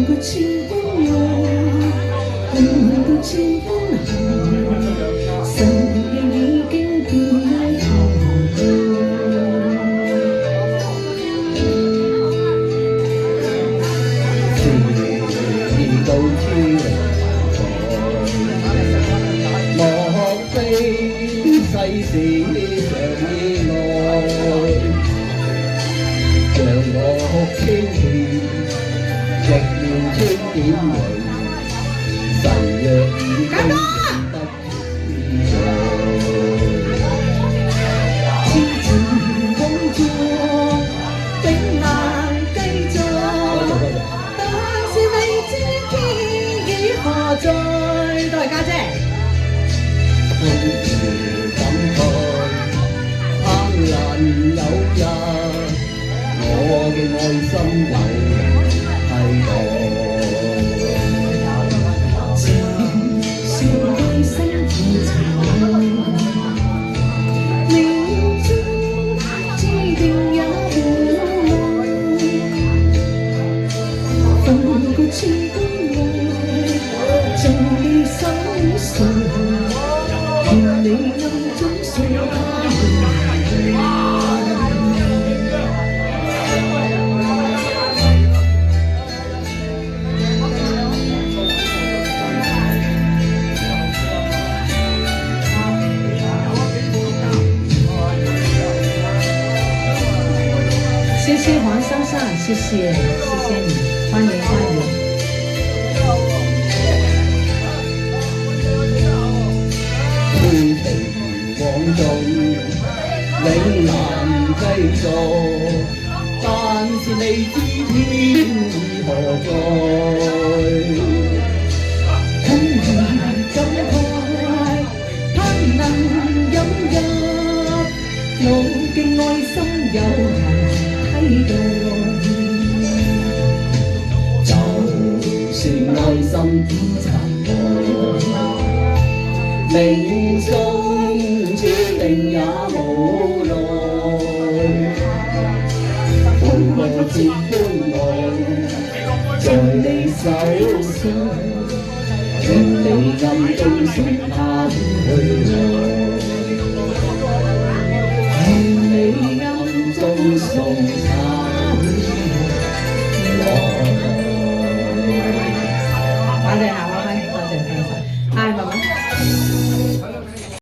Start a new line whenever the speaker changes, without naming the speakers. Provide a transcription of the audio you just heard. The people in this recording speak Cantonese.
個千般愛，換到千般恨，神嘅已經變紅。情意到天來，莫非世事常意外？讓我傾聽，歷練春點淚，誓約已經不再。痴情碰撞，永難繼續，但是未知天意何在。多謝家姐。空餘感慨，盼能有日。我嘅愛心有替代，前笑對身前塵，命中注定也無奈，奮過千般愛，盡你手上，願你暗中信他。謝謝黃珊珊，謝謝你，歡迎歡迎。灰情往縱，永難繼續，但是未知天意何在。空餘感慨，盼能飲入我嘅愛心有就算愛心點殘破，命中注定也無奈。換過千般愛，在你手上，令你暗中送他去愛，令你暗中送他。大家好。